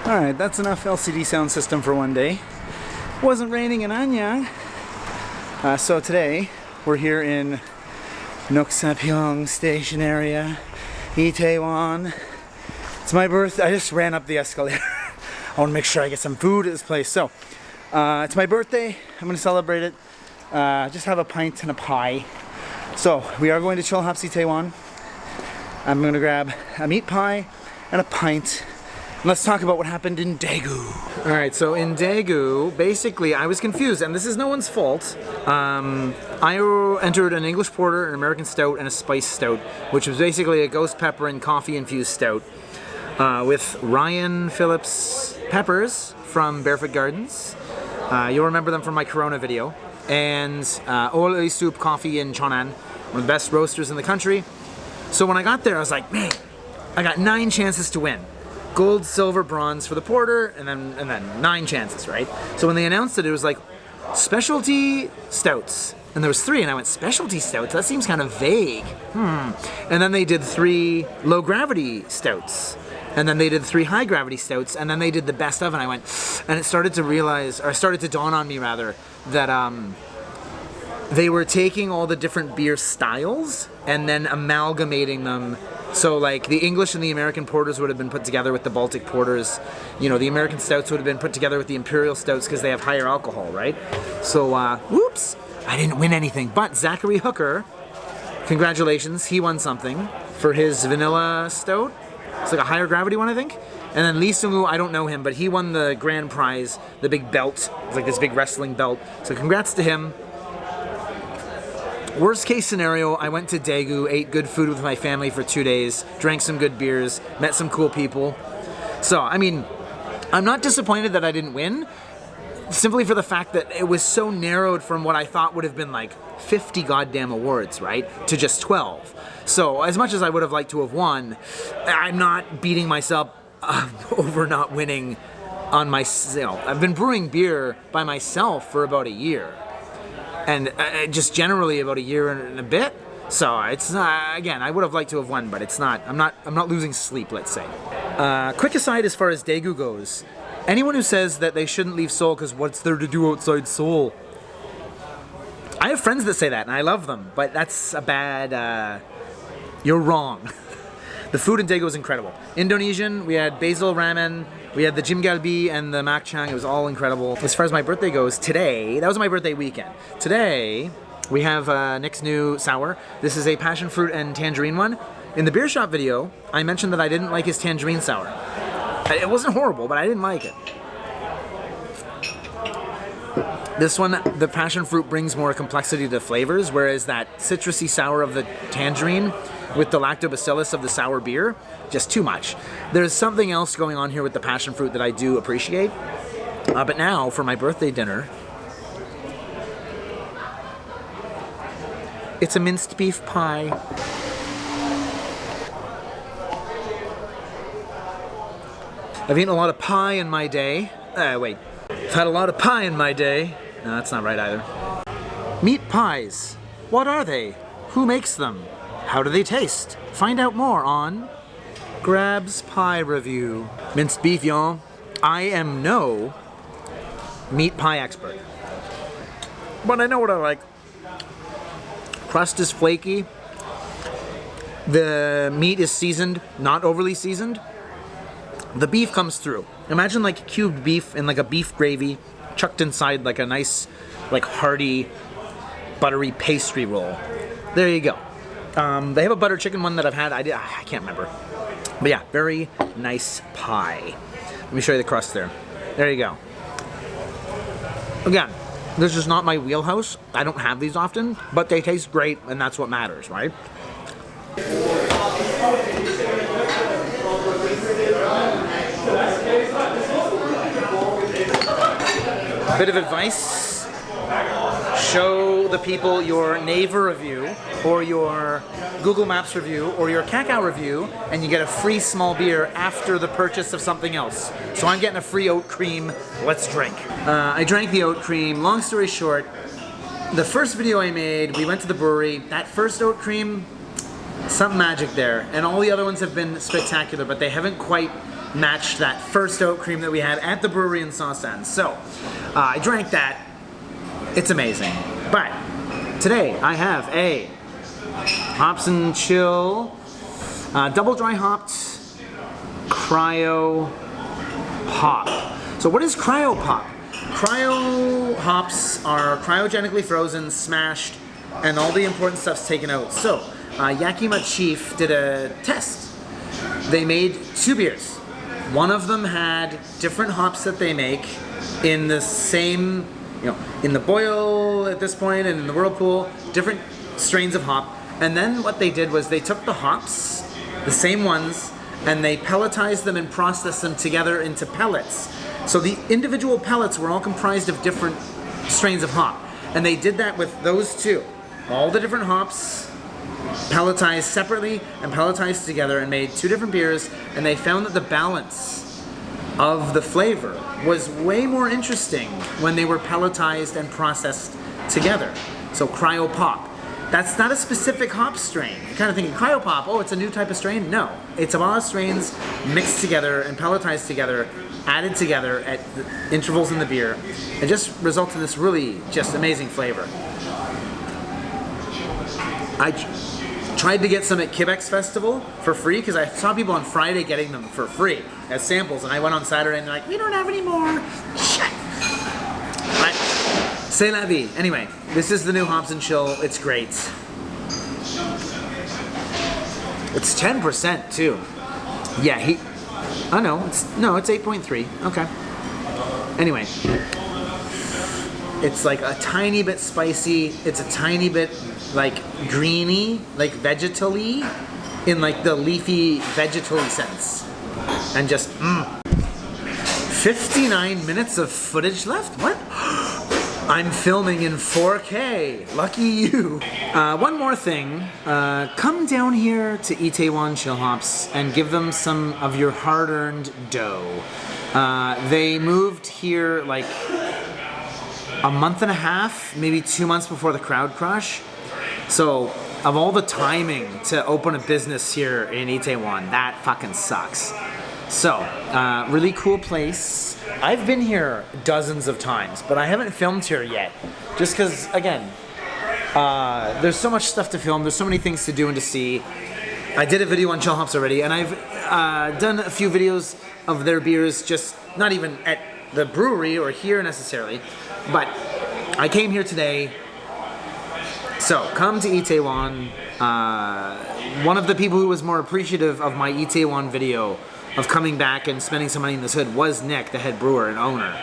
Alright, that's enough LCD sound system for one day. Wasn't raining in Anyang. So today, we're here in Yongsan-gu Station area, Itaewon. It's my birthday. I just ran up the escalator. I want to make sure I get some food at this place. So, it's my birthday. I'm going to celebrate it. Just have a pint and a pie. So, we are going to Chillhops Itaewon. I'm going to grab a meat pie and a pint. Let's talk about what happened in Daegu. Alright, so in Daegu, basically I was confused, and this is no one's fault. I entered an English porter, an American stout, and a spice stout, which was basically a ghost pepper and coffee infused stout with Ryan Phillips peppers from Barefoot Gardens. You'll remember them from my Corona video. And Oli Soup Coffee in Cheonan, one of the best roasters in the country. So when I got there, I was like, man, I got 9 chances to win. Gold, silver, bronze for the porter, and then 9 chances, right? So when they announced it, it was like specialty stouts, and there was 3, and I went, specialty stouts? That seems kind of vague. And then they did 3 low gravity stouts, and then they did 3 high gravity stouts, and then they did the best of, and I went, and it started to dawn on me rather that they were taking all the different beer styles and then amalgamating them. So like the English and the American porters would have been put together with the Baltic porters. You know, the American stouts would have been put together with the Imperial stouts because they have higher alcohol, right? So, whoops, I didn't win anything. But Zachary Hooker, congratulations, he won something for his vanilla stout. It's like a higher gravity one, I think. And then Yongsan-gu, I don't know him, but he won the grand prize, the big belt. It's like this big wrestling belt. So congrats to him. Worst case scenario, I went to Daegu, ate good food with my family for 2 days, drank some good beers, met some cool people. So, I mean, I'm not disappointed that I didn't win, simply for the fact that it was so narrowed from what I thought would have been like 50 goddamn awards, right, to just 12. So, as much as I would have liked to have won, I'm not beating myself over not winning on my, I've been brewing beer by myself for about a year. And just generally about a year and a bit. So it's again, I would have liked to have won, but it's not. I'm not losing sleep, let's say. Quick aside as far as Daegu goes. Anyone who says that they shouldn't leave Seoul because what's there to do outside Seoul? I have friends that say that, and I love them, but that's a bad. You're wrong. The food in Daegu is incredible. Indonesian, we had basil ramen, we had the jimgalbi and the makchang. It was all incredible. As far as my birthday goes, today, that was my birthday weekend. Today, we have Nick's new sour. This is a passion fruit and tangerine one. In the beer shop video, I mentioned that I didn't like his tangerine sour. It wasn't horrible, but I didn't like it. This one, the passion fruit brings more complexity to the flavors, whereas that citrusy sour of the tangerine with the lactobacillus of the sour beer, just too much. There's something else going on here with the passion fruit that I do appreciate. But now, for my birthday dinner, it's a minced beef pie. I've eaten a lot of pie in my day. Wait. I've had a lot of pie in my day. No, that's not right either. Meat pies. What are they? Who makes them? How do they taste? Find out more on Grab's Pie Review. Minced beef, y'all. I am no meat pie expert, but I know what I like. Crust is flaky. The meat is seasoned, not overly seasoned. The beef comes through. Imagine like cubed beef in like a beef gravy chucked inside like a nice, like hearty, buttery pastry roll. There you go. They have a butter chicken one that I've had. I can't remember. But yeah, very nice pie. Let me show you the crust there. There you go. Again, this is not my wheelhouse. I don't have these often, but they taste great, and that's what matters, right? Bit of advice. Show the people your Naver review, or your Google Maps review, or your Kakao review, and you get a free small beer after the purchase of something else. So I'm getting a free oat cream. Let's drink. I drank the oat cream. Long story short, the first video I made, we went to the brewery. That first oat cream, some magic there. And all the other ones have been spectacular, but they haven't quite matched that first oat cream that we had at the brewery in Sasan. So I drank that. It's amazing. But today I have a Hops and Chill double dry hopped cryo pop. So what is cryo pop? Cryo hops are cryogenically frozen, smashed, and all the important stuff's taken out. So Yakima Chief did a test. They made 2 beers. One of them had different hops that they make in the same, in the boil at this point and in the whirlpool, different strains of hop. And then what they did was they took the hops, the same ones, and they pelletized them and processed them together into pellets. So the individual pellets were all comprised of different strains of hop. And they did that with those 2. All the different hops pelletized separately and pelletized together and made 2 different beers, and they found that the balance of the flavor was way more interesting when they were pelletized and processed together. So cryo pop. That's not a specific hop strain. You're kind of thinking cryo pop, oh, it's a new type of strain. No, it's a lot of strains mixed together and pelletized together, added together at intervals in the beer. It just results in this really just amazing flavor. I tried to get some at Quebec's Festival for free because I saw people on Friday getting them for free as samples, and I went on Saturday and they're like, we don't have any more. Shit. But c'est la vie. Anyway, this is the new Hops and Chill. It's great. It's 10% too. Yeah, it's 8.3. Okay. Anyway, it's like a tiny bit spicy. It's a tiny bit like greeny, like vegetally, in like the leafy vegetally sense. And just 59 minutes of footage left? What? I'm filming in 4K. Lucky you. One more thing. Come down here to Itaewon Chillhops and give them some of your hard-earned dough. They moved here like a month and a half, maybe 2 months before the crowd crush. So, of all the timing to open a business here in Itaewon, that fucking sucks. So, really cool place. I've been here dozens of times, but I haven't filmed here yet. Just because, again, there's so much stuff to film, there's so many things to do and to see. I did a video on Chillhops already, and I've done a few videos of their beers, just not even at the brewery or here necessarily, but I came here today. So, come to Itaewon. One of the people who was more appreciative of my Itaewon video of coming back and spending some money in this hood was Nick, the head brewer and owner.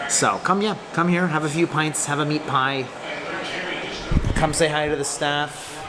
So, come here, have a few pints, have a meat pie. Come say hi to the staff.